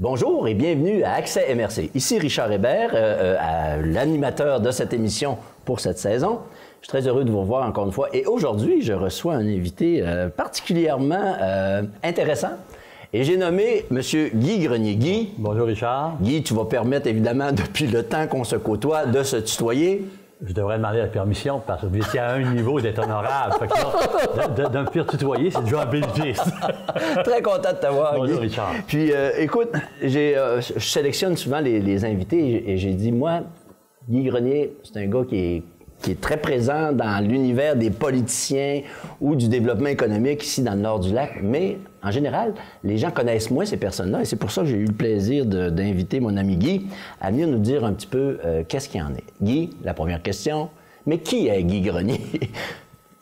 Bonjour et bienvenue à Accès MRC. Ici Richard Hébert, l'animateur de cette émission pour cette saison. Je suis très heureux de vous revoir encore une fois. Et aujourd'hui, je reçois un invité particulièrement intéressant. Et j'ai nommé M. Guy Grenier. Guy. Bonjour Richard. Guy, tu vas permettre évidemment, depuis le temps qu'on se côtoie, de se tutoyer. Je devrais demander la permission parce que vous étiez à un niveau d'être honorable. De me faire tutoyer, c'est déjà un bénéfice. Très content de t'avoir, Guy. Bonjour Richard. Puis écoute, je sélectionne souvent les invités et j'ai dit, moi, Guy Grenier, c'est un gars qui est très présent dans l'univers des politiciens ou du développement économique ici dans le nord du lac, mais en général, les gens connaissent moins ces personnes-là et c'est pour ça que j'ai eu le plaisir d'inviter mon ami Guy à venir nous dire un petit peu qu'est-ce qu'il en est. Guy, la première question, mais qui est Guy Grenier?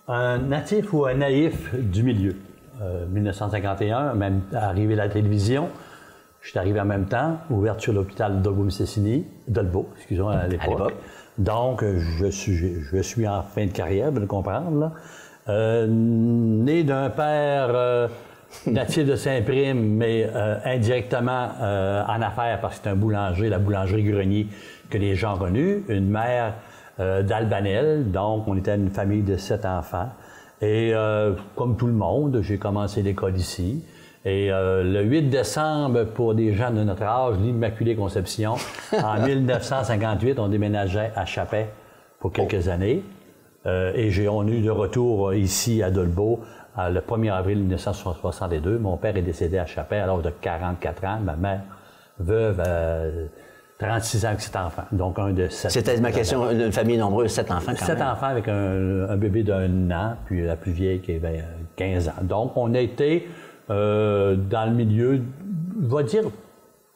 Un natif ou un naïf du milieu. 1951, même arrivé à la télévision, je suis arrivé en même temps, ouverture de l'hôpital Dolbeau, excusez-moi, à l'époque. Donc, je suis en fin de carrière, vous le comprendre, là. Né d'un père natif de Saint-Prime, mais indirectement en affaires parce que c'est un boulanger, la boulangerie Grenier que les gens ont connue. Une mère d'Albanel, donc on était une famille de 7 enfants. Et comme tout le monde, j'ai commencé l'école ici. Et le 8 décembre, pour des gens de notre âge, l'Immaculée Conception, en 1958, on déménageait à Chapet pour quelques années. Et on a eu de retour ici à Dolbeau le 1er avril 1962. Mon père est décédé à Chapet à l'âge de 44 ans. Ma mère, veuve, 36 ans avec 7 enfants. Donc un de 7. C'était ma question, une famille nombreuse, 7 enfants quand 7 même. enfants avec un bébé d'1 an, puis la plus vieille qui avait 15 ans. Donc on a été dans le milieu, je vais dire,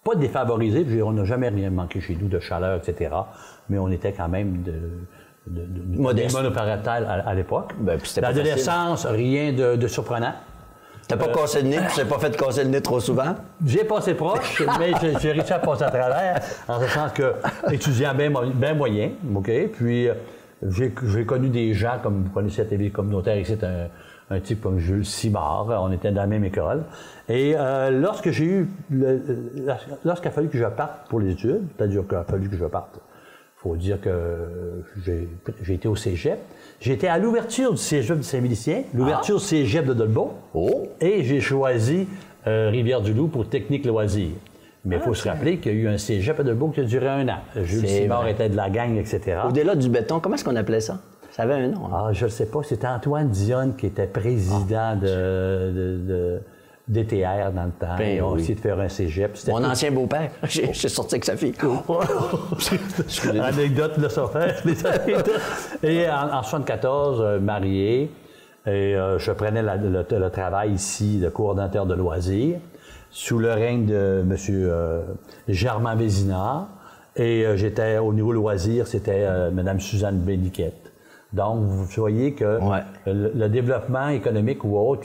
pas défavorisé, on n'a jamais rien manqué chez nous de chaleur, etc. Mais on était quand même modeste, monoparental à l'époque. Ben, l'adolescence, rien de surprenant. T'as pas cassé le nez, tu t'es pas fait casser le nez trop souvent? J'ai passé proche, mais j'ai réussi à passer à travers, en ce sens que étudiant bien moyen, OK? Puis j'ai connu des gens, comme vous connaissez la TV communautaire ici, un type comme Jules Simard, on était dans la même école. Et lorsqu'il a fallu que je parte pour les études, c'est-à-dire qu'il a fallu que je parte, il faut dire que j'ai été au cégep. J'étais à l'ouverture du cégep de Saint-Milicien, l'ouverture du cégep de Dolbeau, et j'ai choisi Rivière-du-Loup pour technique loisirs. Mais il faut se rappeler qu'il y a eu un cégep à Dolbeau qui a duré 1 an. Jules Simard était de la gang, etc. Au-delà du béton, comment est-ce qu'on appelait ça? Ça avait un nom. Hein? Ah, je ne sais pas. C'était Antoine Dionne qui était président DTR dans le temps. Ben, on a essayé de faire un cégep. Mon ancien beau-père. J'ai sorti avec sa fille. Anecdote de ça faire. Et en 1974, marié. Et je prenais le travail ici de coordonnateur de loisirs sous le règne de M. Germain Vézina. Et j'étais au niveau loisirs, c'était Mme Suzanne Béniquette. Donc, vous voyez que le développement économique ou autre,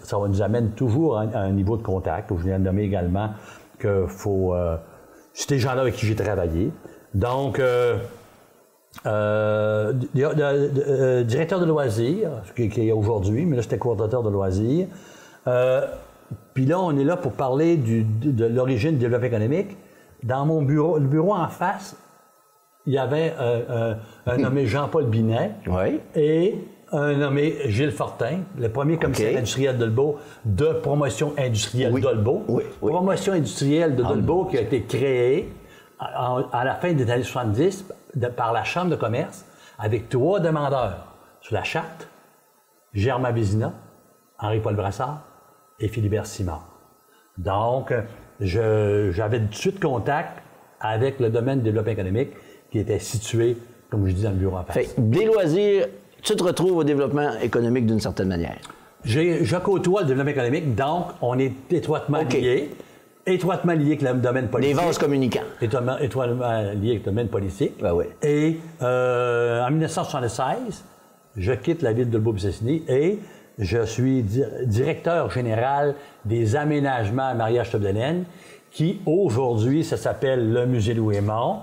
ça nous amène toujours à un niveau de contact. Je viens de nommer également que c'est des gens-là avec qui j'ai travaillé. Donc, directeur de loisirs, qui est aujourd'hui, mais là, j'étais coordonnateur de loisirs. Puis là, on est là pour parler de l'origine du développement économique. Dans mon bureau, le bureau en face, il y avait un nommé Jean-Paul Binet et un nommé Gilles Fortin, le premier commissaire industriel de Dolbeau de promotion industrielle Dolbeau. Promotion industrielle de Dolbeau qui a été créée à la fin des années 70 par la Chambre de commerce avec 3 demandeurs sur la charte, Germain Vézina, Henri-Paul Brassard et Philibert Simard. Donc, j'avais tout de suite contact avec le domaine du développement économique qui était situé, comme je dis, dans le bureau en face. Fait, des loisirs, tu te retrouves au développement économique d'une certaine manière. Je côtoie le développement économique, donc on est étroitement liés. Étroitement liés avec le domaine politique. Les vases communicants. Étroitement liés avec le domaine politique. Et en 1976, je quitte la ville de Dolbeau-Mistassini et je suis directeur général des aménagements à Maria-Chapdelaine, qui aujourd'hui, ça s'appelle le Musée Louis-Aymon.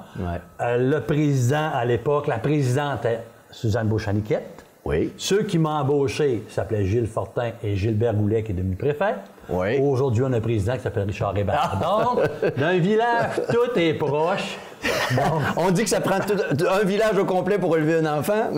Le président à l'époque, la présidente est Suzanne Beauchamp-Niquette. Oui. Ceux qui m'ont embauché s'appelaient Gilles Fortin et Gilbert Goulet, qui est devenu préfet. Oui. Aujourd'hui, on a un président qui s'appelle Richard Hébert. Donc, d'un village, tout est proche. Donc, on dit que ça prend un village au complet pour élever un enfant.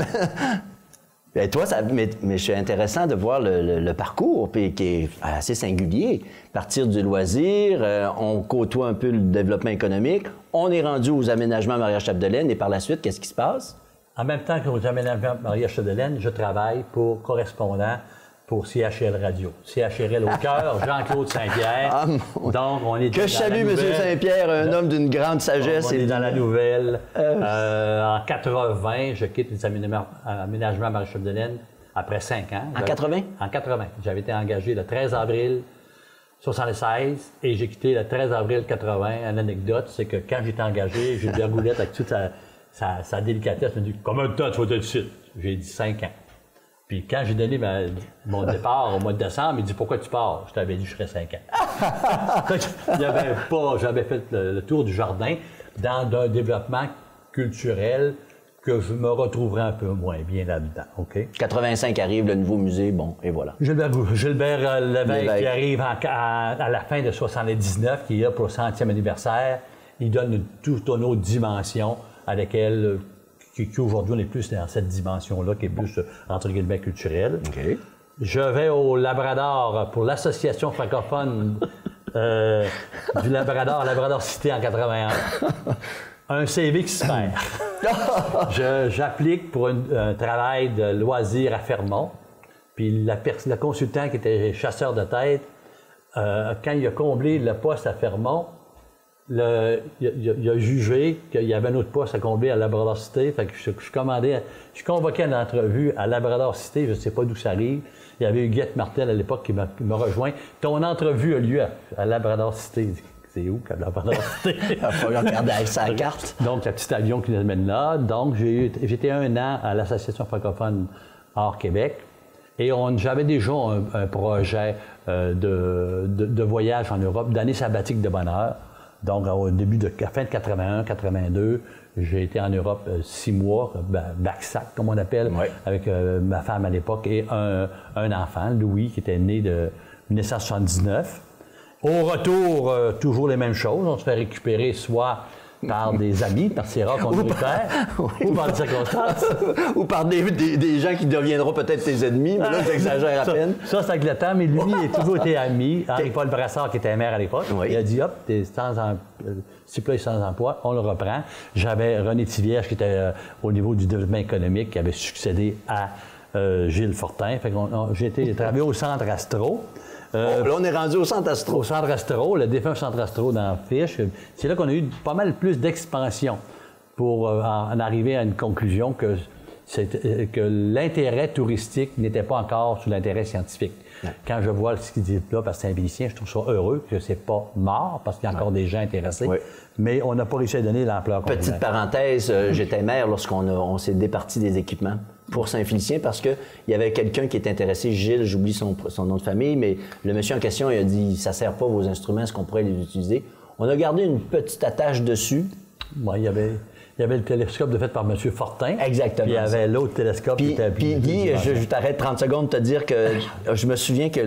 Et toi, mais c'est intéressant de voir le parcours puis, qui est assez singulier. Partir du loisir, on côtoie un peu le développement économique, on est rendu aux aménagements Maria-Chapdelaine et par la suite, qu'est-ce qui se passe? En même temps qu'aux aménagements Maria-Chapdelaine, je travaille pour correspondant pour CHRL Radio. CHRL au cœur, Jean-Claude Saint-Pierre. Donc, on est que je salue, M. Saint-Pierre, un homme d'une grande sagesse. On est dans la nouvelle. En 80, je quitte les aménagements Marie-Chapdelaine après 5 ans. En 80? En 80. J'avais été engagé le 13 avril 76 et j'ai quitté le 13 avril 80. Une anecdote, c'est que quand j'étais engagé, Gilbert Goulet, avec toute sa délicatesse, me dit « Combien de temps tu vas être ici? » J'ai dit 5 ans. Puis quand j'ai donné mon départ au mois de décembre, il dit « Pourquoi tu pars? » Je t'avais dit « Je serais 5 ans. » J'avais fait le tour du jardin dans un développement culturel que je me retrouverais un peu moins bien là-dedans. OK? 85 arrive, le nouveau musée, bon, et voilà. Gilbert Lévesque qui arrive à la fin de 79, qui est là pour le 100e anniversaire. Il donne une toute autre dimension à laquelle... Qu'aujourd'hui, on est plus dans cette dimension-là, qui est plus, entre guillemets, culturelle. Okay. Je vais au Labrador pour l'Association francophone du Labrador, Labrador Cité en 81. Un CV qui se perd. J'applique pour un travail de loisir à Fermont. Puis le consultant qui était chasseur de tête, quand il a comblé le poste à Fermont, il a jugé qu'il y avait un autre poste à combler à Labrador Cité. Fait que je convoquais une entrevue à Labrador Cité, je ne sais pas d'où ça arrive. Il y avait eu Guette Martel à l'époque qui m'a rejoint. Ton entrevue a lieu à Labrador Cité. C'est où, à Labrador Cité? Il va falloir regarder avec sa carte. Donc, le petit avion qui nous amène là. Donc, j'étais 1 an à l'Association francophone hors Québec. Et j'avais déjà un projet de voyage en Europe, d'année sabbatique de bonheur. Donc, à la fin de 81, 82, j'ai été en Europe 6 mois, back-sac, comme on appelle, ouais. Avec ma femme à l'époque et un enfant, Louis, qui était né de 1979. Au retour, toujours les mêmes choses. On se fait récupérer soit par des amis, parce que c'est rare qu'on le récupère, ou par des circonstances. Ou par des gens qui deviendront peut-être tes ennemis, mais là, j'exagère à peine. Ça, c'est avec le temps, mais lui, il a toujours été ami. Henri-Paul Brassard, qui était maire à l'époque, oui. Il a dit, hop, t'es sans emploi, on le reprend. J'avais René Tivierge, qui était au niveau du développement économique, qui avait succédé à Gilles Fortin. Fait que j'ai travaillé au Centre Astro. Là, on est rendu au Centre Astro. Au Centre Astro, le défunt Centre Astro dans la fiche. C'est là qu'on a eu pas mal plus d'expansion pour en arriver à une conclusion que l'intérêt touristique n'était pas encore sous l'intérêt scientifique. Ouais. Quand je vois ce qu'ils disent là par Saint-Vélicien, je trouve ça heureux que c'est pas mort parce qu'il y a encore des gens intéressés. Ouais. Mais on n'a pas réussi à donner l'ampleur qu'on voulait. Petite parenthèse, j'étais maire lorsqu'on s'est départi des équipements pour Saint-Félicien parce qu'il y avait quelqu'un qui était intéressé, Gilles, j'oublie son nom de famille, mais le monsieur en question, il a dit « ça ne sert pas vos instruments, est-ce qu'on pourrait les utiliser? » On a gardé une petite attache dessus. Ouais, il y avait le télescope fait par M. Fortin. Exactement. Puis il y avait l'autre télescope qui était... Puis Guy, je t'arrête 30 secondes de te dire que je me souviens que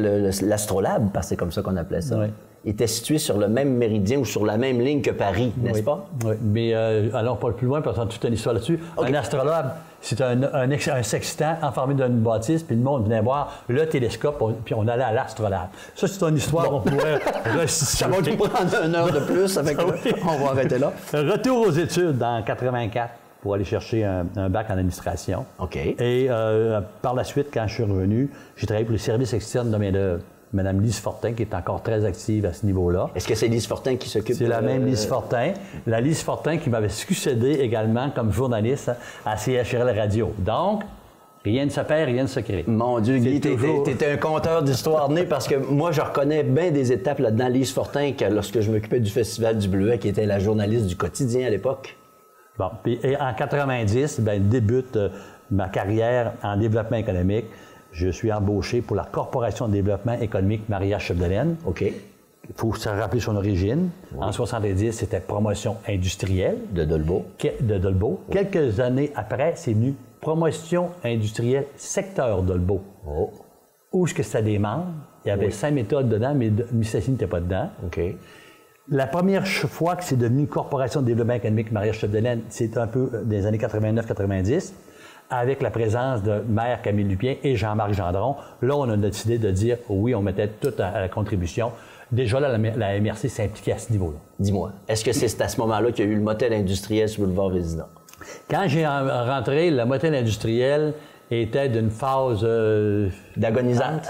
l'Astrolabe, parce que c'est comme ça qu'on appelait ça, était situé sur le même méridien ou sur la même ligne que Paris, n'est-ce pas? Oui, mais allons pas plus loin, parce qu'on a toute une histoire là-dessus. Okay. Un astrolabe, c'est un sextant enfermé dans une bâtisse, puis le monde venait voir le télescope, puis on allait à l'astrolabe. Ça, c'est une histoire qu'on pourrait ça va nous prendre 1 heure de plus, avec on va arrêter là. Retour aux études en 84 pour aller chercher un bac en administration. OK. Et par la suite, quand je suis revenu, j'ai travaillé pour le service externe de main-d'œuvre. Mme Lise Fortin, qui est encore très active à ce niveau-là. Est-ce que c'est Lise Fortin qui s'occupe de... C'est la même Lise Fortin. La Lise Fortin qui m'avait succédé également comme journaliste à CHRL Radio. Donc, rien ne se perd, rien ne se crée. Mon Dieu, Guy, t'étais un conteur d'histoire né parce que moi, je reconnais bien des étapes là-dedans. Lise Fortin, lorsque je m'occupais du Festival du Bleuet, qui était la journaliste du quotidien à l'époque. Bon, puis en 90, débute ma carrière en développement économique. Je suis embauché pour la Corporation de développement économique Maria-Chapdelaine. OK. Il faut se rappeler son origine. Oui. En 70, c'était promotion industrielle. De Dolbeau. Oui. Quelques années après, c'est venu promotion industrielle secteur Dolbeau. Oh. Où est-ce que c'était des membres? Il y avait 5 méthodes dedans, mais Mistassini n'était pas dedans. OK. La première fois que c'est devenu Corporation de développement économique Maria-Chapdelaine, c'est un peu des années 89-90, avec la présence de Maire Camille Lupien et Jean-Marc Gendron. Là, on a décidé de dire oui, on mettait tout à la contribution. Déjà là, la MRC s'impliquait à ce niveau-là. Dis-moi, est-ce que c'est à ce moment-là qu'il y a eu le motel industriel sur le boulevard Vézina? Quand j'ai rentré, le motel industriel était d'une phase d'agonisante,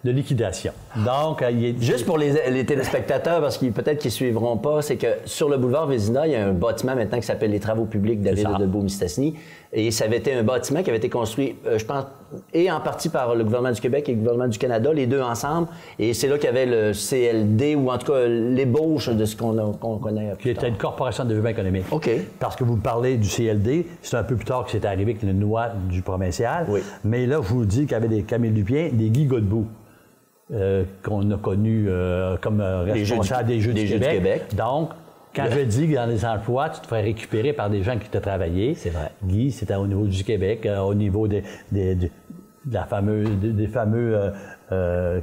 de liquidation. Donc, juste pour les téléspectateurs, parce qu'ils peut-être qu'ils suivront pas, c'est que sur le boulevard Vézina, il y a un bâtiment maintenant qui s'appelle les Travaux publics de la ville de Dolbeau-Mistassini. Et ça avait été un bâtiment qui avait été construit, je pense, et en partie par le gouvernement du Québec et le gouvernement du Canada, les deux ensemble. Et c'est là qu'il y avait le CLD, ou en tout cas l'ébauche de ce qu'on connaît. Qui était une corporation de développement économique. OK. Parce que vous me parlez du CLD, c'est un peu plus tard que c'est arrivé avec le noix du provincial. Oui. Mais là, je vous dis qu'il y avait des Camille Lupien, des Guy Godbout, qu'on a connus comme responsables des Jeux du Québec. Donc, quand je dis que dans les emplois, tu te ferais récupérer par des gens qui t'ont travaillé. C'est vrai. Guy, c'était au niveau du Québec, au niveau des fameuses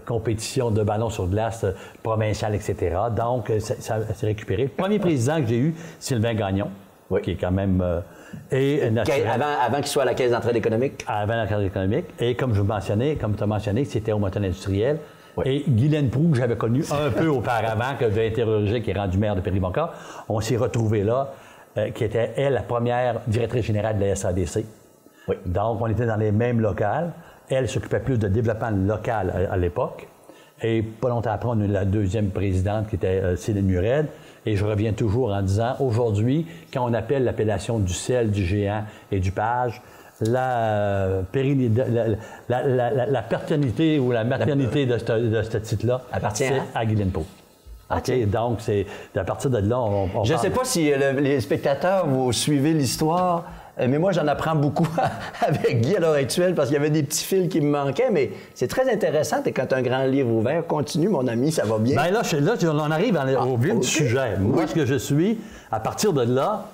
compétitions de ballon sur glace provinciales, etc. Donc, ça s'est récupéré. Le premier président que j'ai eu, Sylvain Gagnon, qui est quand même... avant qu'il soit à la Caisse d'entraide économique? Avant la Caisse économique. Et comme tu as mentionné, c'était au motel industriel. Oui. Et Guylaine Proulx, que j'avais connu un peu auparavant, que j'ai interrogé, qui est rendu maire de Péribonka, on s'est retrouvés là, qui était, elle, la première directrice générale de la SADC. Oui. Donc, on était dans les mêmes locales. Elle s'occupait plus de développement local à l'époque. Et pas longtemps après, on a eu la deuxième présidente, qui était Céline Murède. Et je reviens toujours en disant, aujourd'hui, quand on appelle l'appellation du sel, du géant et du page, la paternité ou la maternité de ce titre-là appartient à Guylaine Proulx. OK? Donc, c'est à partir de là, on je ne sais pas si les spectateurs, vous suivez l'histoire, mais moi, j'en apprends beaucoup avec Guy à l'heure actuelle parce qu'il y avait des petits fils qui me manquaient, mais c'est très intéressant. Et quand un grand livre ouvert, continue, mon ami, ça va bien. Bien là, on arrive au vif du sujet. Moi, ce que je suis, à partir de là,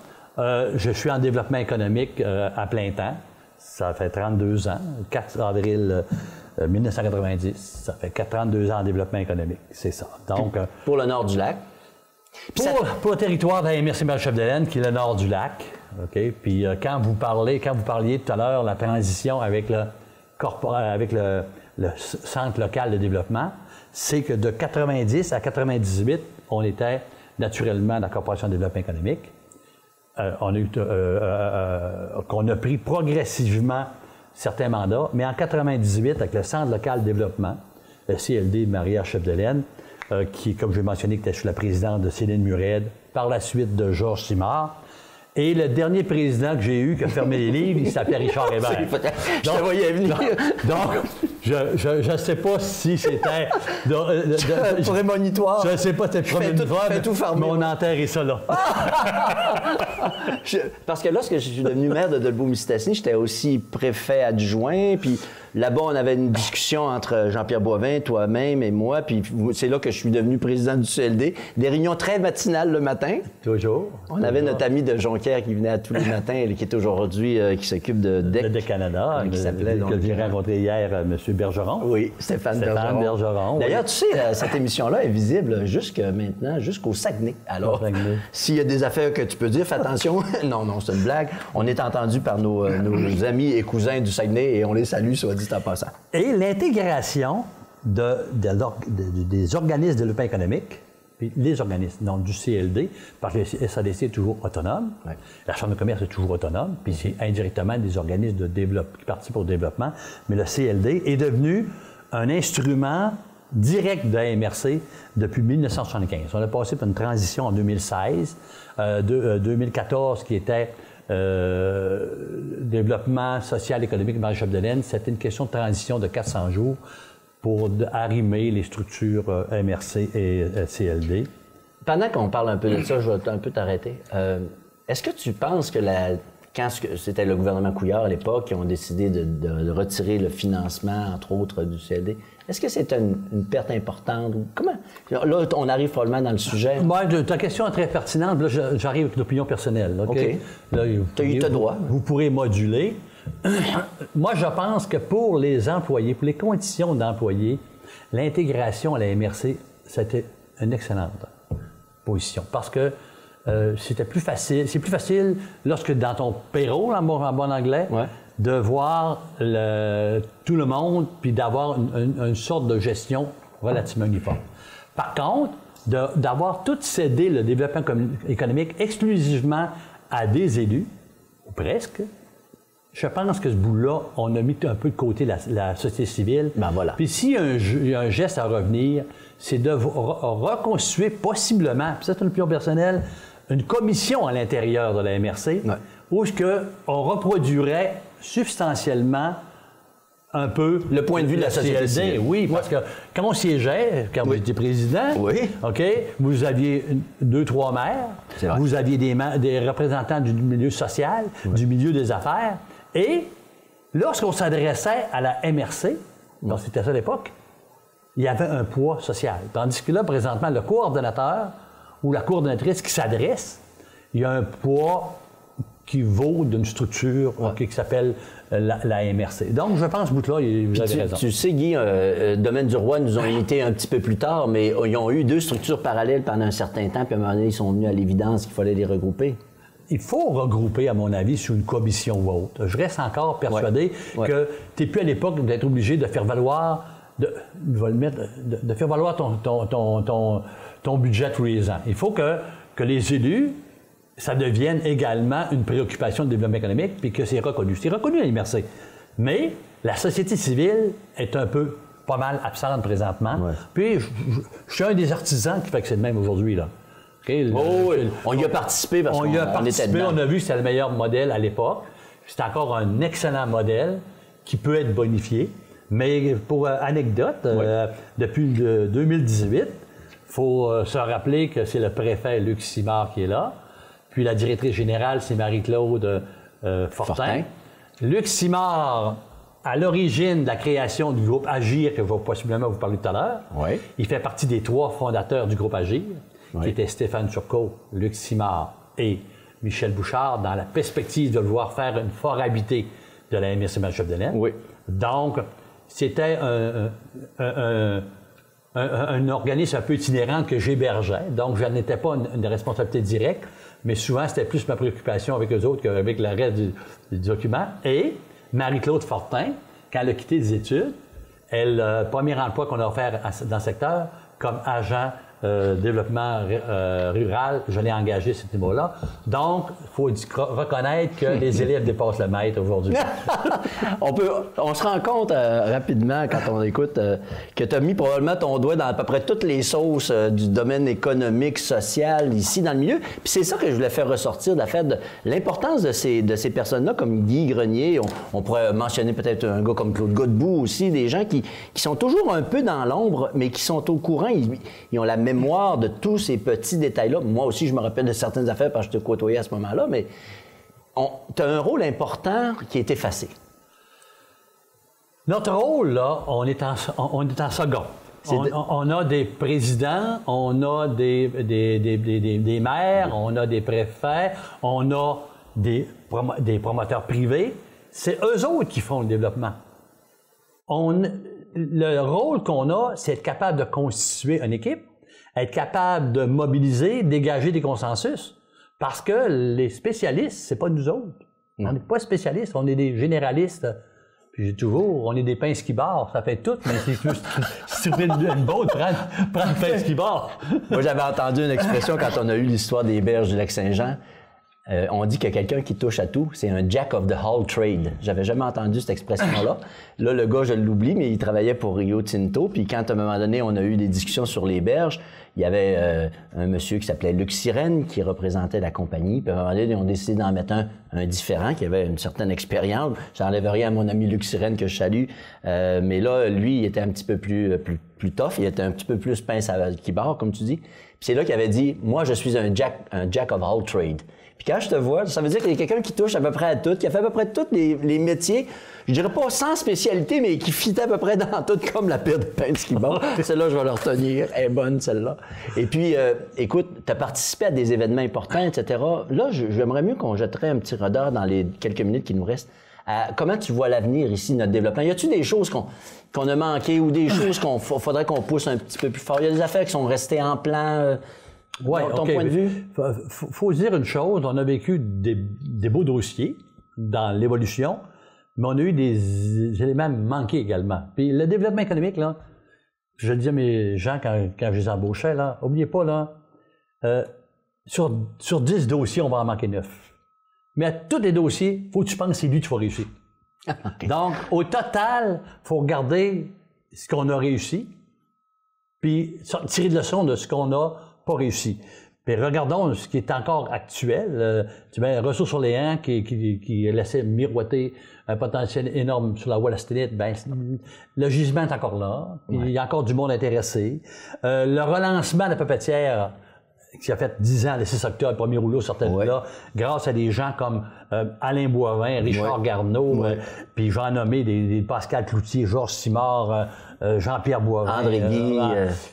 je suis en développement économique à plein temps. Ça fait 32 ans, 4 avril 1990. Ça fait 32 ans en développement économique, c'est ça. Donc, pour le nord du lac? Pour le territoire de la MRC Marie-Chapdelaine, qui est le nord du lac. OK? Puis quand vous parliez tout à l'heure, la transition avec le centre local de développement, c'est que de 90 à 98, on était naturellement dans la Corporation de développement économique. Qu'on a pris progressivement certains mandats, mais en 98, avec le Centre local de développement, le CLD Maria-Chapdelaine, qui, comme je l'ai mentionné, était sous la présidence de Céline Murède, par la suite de Georges Simard. Et le dernier président que j'ai eu qui a fermé les livres, il s'appelait Richard Hébert. Je te voyais venir. Donc, je ne sais pas si c'était... prémonitoire. Je ne sais pas si c'était prémonitoire, mais on a enterré ça là. Parce que lorsque je suis devenu maire de Dolbeau-Mistassini, j'étais aussi préfet adjoint, puis là-bas, on avait une discussion entre Jean-Pierre Boivin, toi-même et moi, puis c'est là que je suis devenu président du CLD. Des réunions très matinales le matin. Toujours. On avait notre ami de Jonquière qui venait à tous les matins, qui est aujourd'hui, qui s'occupe de DEC. De Canada, qui s'appelait. Que j'ai rencontré hier, M. Bergeron. Oui, Stéphane Bergeron. D'ailleurs, tu sais, cette émission-là est visible jusque maintenant, jusqu'au Saguenay. Alors, s'il y a des affaires que tu peux dire, fais attention. Non, c'est une blague. On est entendu par nos amis et cousins du Saguenay et on les salue, soit dit en passant. Et l'intégration des organismes de développement économique, puis les organismes, donc du CLD, parce que le SADC est toujours autonome, la Chambre de commerce est toujours autonome, puis c'est indirectement des organismes qui participent au développement, mais le CLD est devenu un instrument direct de la MRC depuis 1975. On a passé par une transition en 2016, 2014 qui était développement social économique Marie-Chapdelaine, c'était une question de transition de 400 jours pour arrimer les structures MRC et CLD. Pendant qu'on parle un peu de ça, je vais un peu t'arrêter. Est-ce que tu penses que quand c'était le gouvernement Couillard à l'époque qui ont décidé de retirer le financement, entre autres, du CLD, est-ce que c'est une perte importante? Comment? Là, on arrive probablement dans le sujet. Ta question est très pertinente. Là, j'arrive avec une opinion personnelle. OK. Là, tu as droit. Vous pourrez moduler. moi, je pense que pour les employés, pour les conditions d'employés, l'intégration à la MRC, c'était une excellente position. Parce que c'était plus facile. C'est plus facile lorsque dans ton payroll, en bon anglais, de voir tout le monde puis d'avoir une sorte de gestion relativement uniforme. Par contre, d'avoir tout cédé le développement économique exclusivement à des élus, ou presque, je pense que ce bout-là, on a mis un peu de côté la société civile. Ben voilà. Puis s'il y a un geste à revenir, c'est de reconstituer possiblement, puis c'est une opinion personnelle, une commission à l'intérieur de la MRC, où on reproduirait substantiellement un peu le point de vue de la société civile. Oui, parce que quand on siégeait, quand vous étiez président, OK, vous aviez 2-3 maires, vous aviez des représentants du milieu social, du milieu des affaires, et lorsqu'on s'adressait à la MRC, donc c'était ça à l'époque, il y avait un poids social. Tandis que là, présentement, le coordonnateur ou la coordonnatrice qui s'adresse, il y a un poids qui vaut d'une structure qui s'appelle la MRC. Donc, je pense, bout-là, vous avez raison. Tu sais, Guy, Domaine du Roi nous ont imité un petit peu plus tard, mais ils ont eu 2 structures parallèles pendant un certain temps, puis à un moment donné, ils sont venus à l'évidence qu'il fallait les regrouper. Il faut regrouper, à mon avis, sur une commission ou autre. Je reste encore persuadé que tu n'es plus à l'époque d'être obligé de faire valoir, de faire valoir ton budget tous les ans. Il faut que les élus, ça devienne également une préoccupation de développement économique, puis que c'est reconnu. C'est reconnu à l'IMRC. Mais la société civile est un peu, pas mal absente présentement. Puis, je suis un des artisans qui fait que c'est le même aujourd'hui, là. Okay, on y a participé parce qu'on était dedans. On a vu que c'était le meilleur modèle à l'époque. C'est encore un excellent modèle qui peut être bonifié. Mais pour anecdote, depuis 2018, il faut se rappeler que c'est le préfet Luc Simard qui est là. Puis la directrice générale, c'est Marie-Claude Fortin. Luc Simard, à l'origine de la création du groupe Agir, que je vais possiblement vous parler tout à l'heure, il fait partie des 3 fondateurs du groupe Agir, qui étaient Stéphane Turcot, Luc Simard et Michel Bouchard, dans la perspective de vouloir faire une fort habitée de la MRC Malchef-Delaine. Donc, c'était un organisme un peu itinérant que j'hébergeais. Donc, je n'étais pas une responsabilité directe, mais souvent, c'était plus ma préoccupation avec eux autres qu'avec le reste du document. Et Marie-Claude Fortin, quand elle a quitté les études, le premier emploi qu'on a offert dans le secteur, comme agent développement rural, je l'ai engagé à ce niveau-là. Donc, il faut reconnaître que les élèves dépassent le maître aujourd'hui. On se rend compte rapidement, quand on écoute, que tu as mis probablement ton doigt dans à peu près toutes les sauces du domaine économique, social, ici, dans le milieu. Puis c'est ça que je voulais faire ressortir, de l'importance de ces personnes-là, comme Guy Grenier. On pourrait mentionner peut-être un gars comme Claude Godbout aussi, des gens qui sont toujours un peu dans l'ombre, mais qui sont au courant. Ils ont la mémoire de tous ces petits détails-là. Moi aussi, je me rappelle de certaines affaires parce que je te côtoyais à ce moment-là, mais tu as un rôle important qui est effacé. Notre rôle, là, on est en second. On a des présidents, on a des maires, on a des préfets, on a des promoteurs privés. C'est eux autres qui font le développement. Le rôle qu'on a, c'est être capable de constituer une équipe, être capable de mobiliser, dégager des consensus, parce que les spécialistes, c'est pas nous autres. On n'est pas spécialistes, on est des généralistes. Puis j'ai toujours, on est des pinces qui barrent, ça fait tout, mais si tu fais une botte, prends une pince qui barre. Moi, j'avais entendu une expression quand on a eu l'histoire des berges du Lac-Saint-Jean. On dit que quelqu'un qui touche à tout, c'est un jack of the all trade. J'avais jamais entendu cette expression-là. Là, le gars, je l'oublie, mais il travaillait pour Rio Tinto. Puis quand, à un moment donné, on a eu des discussions sur les berges, il y avait un monsieur qui s'appelait Luc Sirène qui représentait la compagnie. Puis à un moment donné, ils ont décidé d'en mettre un différent qui avait une certaine expérience. J'enlève rien à mon ami Luc Sirène que je salue. Mais là, lui, il était un petit peu plus tough. Il était un petit peu plus pince qui barre, comme tu dis. Puis c'est là qu'il avait dit, moi, je suis un jack of all trade. Puis quand je te vois, ça veut dire qu'il y a quelqu'un qui touche à peu près à tout, qui a fait à peu près tous les métiers, je dirais pas sans spécialité, mais qui fit à peu près dans tout, comme la paire de pinces qui bat. Celle-là, je vais la retenir. Elle est bonne, celle-là. Et puis, écoute, tu as participé à des événements importants, etc. Là, j'aimerais mieux qu'on jetterait un petit regard dans les quelques minutes qui nous restent comment tu vois l'avenir ici de notre développement? Y a-t-il des choses qu'on a manquées ou des choses faudrait qu'on pousse un petit peu plus fort? Il y a des affaires qui sont restées en plan, ton point de vue? Faut se dire une chose, on a vécu des beaux dossiers dans l'évolution, mais on a eu des éléments manqués également. Puis le développement économique, là, je le dis à mes gens quand je les embauchais, là, oubliez pas, là, sur 10 dossiers, on va en manquer 9. Mais à tous les dossiers, faut que tu penses que c'est lui qui va réussir. Okay. Donc, au total, il faut regarder ce qu'on a réussi, puis tirer de leçons de ce qu'on n'a pas réussi. Puis regardons ce qui est encore actuel. Ressources Orléans qui laissait miroiter un potentiel énorme sur la voie de la satellite, le gisement est encore là. Puis il y a encore du monde intéressé. Le relancement de la Papetière, qui a fait 10 ans, le 6 octobre, le premier rouleau sortait de là, grâce à des gens comme Alain Boivin, Richard Garneau, puis j'en ai nommé des Pascal Cloutier, Georges Simard, Jean-Pierre Boivin. André Guy.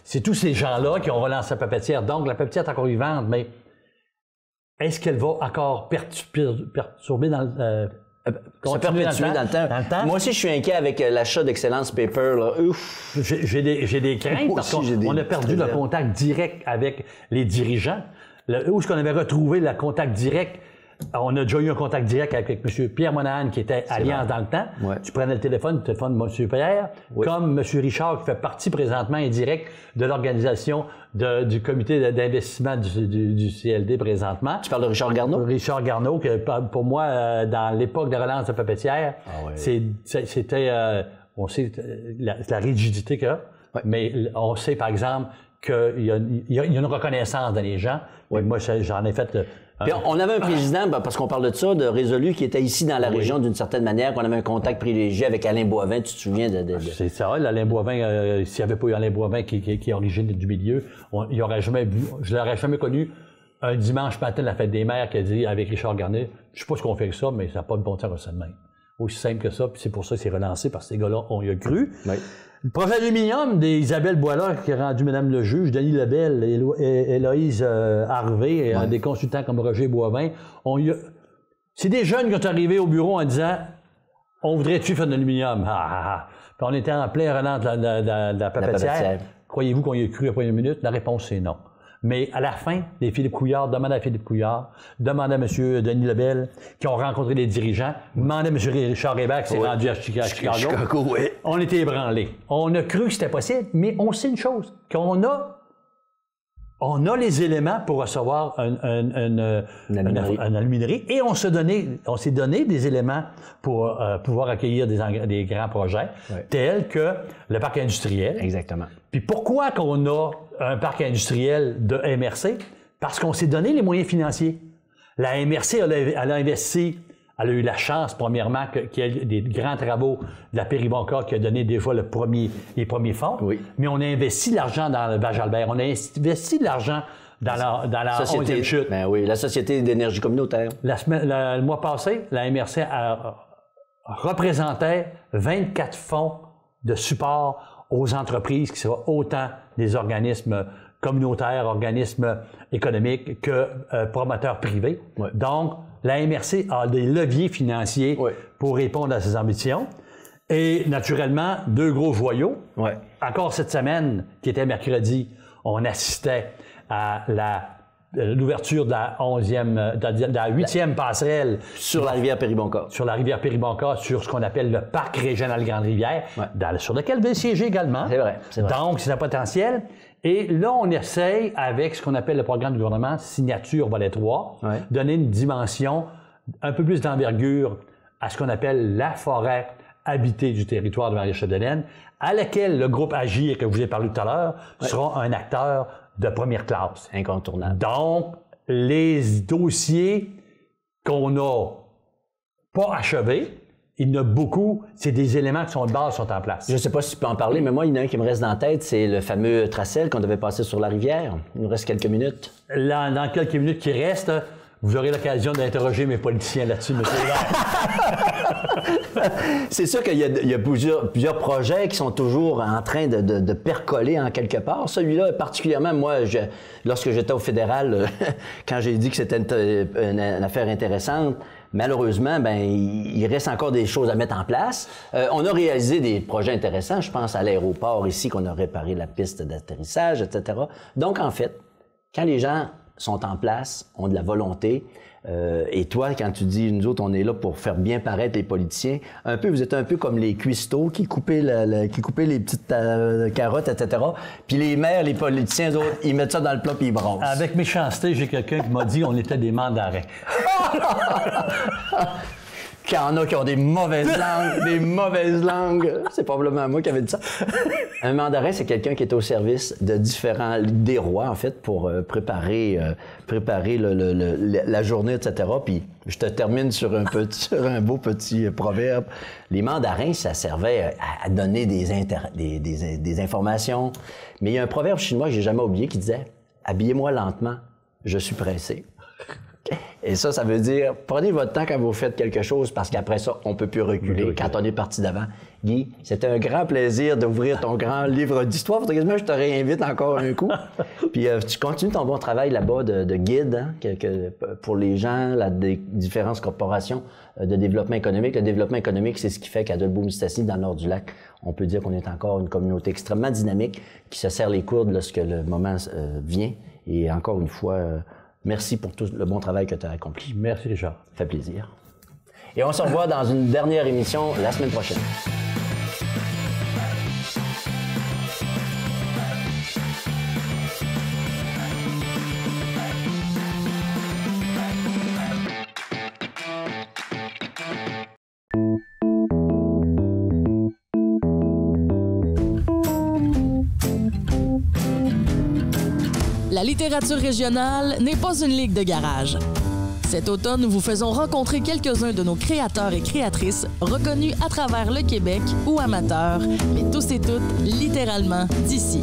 C'est tous ces gens-là qui ont relancé la Papetière. Donc, la Papetière est encore vivante, mais est-ce qu'elle va encore perturber dans le... se perpétuer dans le temps. Moi aussi, je suis inquiet avec l'achat d'Excellence Paper. Là. J'ai des craintes parce qu'on a perdu le contact direct avec les dirigeants. Où est-ce qu'on avait retrouvé le contact direct? On a déjà eu un contact direct avec M. Pierre Monahan, qui était Alliance dans le temps. Ouais. Tu prenais le téléphone de M. Pierre, comme M. Richard, qui fait partie présentement indirect de l'organisation du comité d'investissement du CLD présentement. Tu parles de Richard Garneau? Richard Garneau, que pour moi, dans l'époque de relance de Papetière, c'était, on sait la rigidité qu'il y a, mais on sait, par exemple, qu'il y a une reconnaissance dans les gens. Moi, j'en ai fait... Puis on avait un président, parce qu'on parle de ça, de Résolu, qui était ici dans la région d'une certaine manière, qu'on avait un contact privilégié avec Alain Boivin, tu te souviens de... C'est ça, Alain Boivin, s'il n'y avait pas eu Alain Boivin qui est origine du milieu, je l'aurais jamais connu un dimanche matin de la fête des mères qui a dit avec Richard Garnet, je sais pas ce qu'on fait avec ça, mais ça n'a pas de bon sens de même. Aussi simple que ça, puis c'est pour ça que c'est relancé, parce que ces gars-là, on y a cru. Oui. Le projet d'aluminium d'Isabelle Boilard, qui a rendu Mme le juge, Denis Lebel, Héloïse Harvey, des consultants comme Roger Boivin. C'est des jeunes qui sont arrivés au bureau en disant « On voudrait-tu faire de l'aluminium? » Puis on était en plein relance de la Papetière. Croyez-vous qu'on y a cru à la première minute? La réponse, c'est non. Mais à la fin, les Philippe Couillard demandaient à Philippe Couillard, demandaient à M. Denis Lebel, qui ont rencontré les dirigeants, demandaient à M. Richard Hébert, qui s'est rendu à Chicago. On était ébranlés. On a cru que c'était possible, mais on sait une chose, qu'on a les éléments pour recevoir une aluminerie et on s'est donné des éléments pour pouvoir accueillir des grands projets tels que le parc industriel. Exactement. Puis pourquoi qu'on a un parc industriel de MRC? Parce qu'on s'est donné les moyens financiers. La MRC, elle a investi, elle a eu la chance, premièrement, qu'il y ait des grands travaux de la Péribonca qui a donné déjà les premiers fonds. Oui. Mais on a investi l'argent dans le Val-Albert. On a investi de l'argent dans la société, 11e chute. Ben oui, la Société d'énergie communautaire. Le mois passé, la MRC représentait 24 fonds de support aux entreprises, qui sont autant des organismes communautaires, organismes économiques que promoteurs privés. Oui. Donc, la MRC a des leviers financiers pour répondre à ses ambitions. Et naturellement, deux gros joyaux. Ouais. Encore cette semaine, qui était mercredi, on assistait à l'ouverture de la 8e passerelle. Sur la rivière Péribonca. Sur la rivière Péribonca, sur ce qu'on appelle le parc régional Grande-Rivière, sur lequel va siéger également. C'est vrai. Donc, c'est un potentiel. Et là, on essaye, avec ce qu'on appelle le programme du gouvernement, Signature Volet 3, donner une dimension, un peu plus d'envergure à ce qu'on appelle la forêt habitée du territoire de Marie-Chapdelaine, à laquelle le groupe Agir, que je vous ai parlé tout à l'heure, sera un acteur de première classe. Incontournable. Donc, les dossiers qu'on n'a pas achevés, il y en a beaucoup, c'est des éléments qui sont de base, sont en place. Je ne sais pas si tu peux en parler, mais moi, il y en a un qui me reste dans la tête, c'est le fameux tracel qu'on devait passer sur la rivière. Il nous reste quelques minutes. Là, dans quelques minutes qui restent, vous aurez l'occasion d'interroger mes politiciens là-dessus, M. C'est sûr qu'il y a plusieurs projets qui sont toujours en train de percoler en quelque part. Celui-là, particulièrement, moi, lorsque j'étais au fédéral, quand j'ai dit que c'était une affaire intéressante, malheureusement, ben il reste encore des choses à mettre en place. On a réalisé des projets intéressants. Je pense à l'aéroport ici, qu'on a réparé la piste d'atterrissage, etc. Donc, en fait, quand les gens sont en place, ont de la volonté, et toi, quand tu dis, nous autres, on est là pour faire bien paraître les politiciens, vous êtes un peu comme les cuistots qui coupaient les petites carottes, etc. Puis les maires, les politiciens, eux autres, ils mettent ça dans le plat puis ils brassent. Avec méchanceté, j'ai quelqu'un qui m'a dit qu'on était des mandarins. Qu'il y en a qui ont des mauvaises langues, c'est probablement moi qui avais dit ça. Un mandarin, c'est quelqu'un qui est au service de des rois, en fait, pour préparer la journée, etc. Puis je te termine sur un beau petit proverbe. Les mandarins, ça servait à donner des informations. Mais il y a un proverbe chinois que j'ai jamais oublié qui disait « Habillez-moi lentement, je suis pressé ». Et ça veut dire, prenez votre temps quand vous faites quelque chose, parce qu'après ça, on peut plus reculer quand on est parti d'avant. Guy, c'était un grand plaisir d'ouvrir ton grand livre d'histoire. Je te réinvite encore un coup. Puis tu continues ton bon travail là-bas de guide, hein, pour les gens, des différentes corporations de développement économique. Le développement économique, c'est ce qui fait qu'à Dolbeau-Mistassini, dans le nord du lac, on peut dire qu'on est encore une communauté extrêmement dynamique qui se serre les coudes lorsque le moment vient. Et encore une fois, merci pour tout le bon travail que tu as accompli. Merci, Richard. Ça fait plaisir. Et on se revoit dans une dernière émission la semaine prochaine. La littérature régionale n'est pas une ligue de garage. Cet automne, nous vous faisons rencontrer quelques-uns de nos créateurs et créatrices reconnus à travers le Québec ou amateurs, mais tous et toutes littéralement d'ici.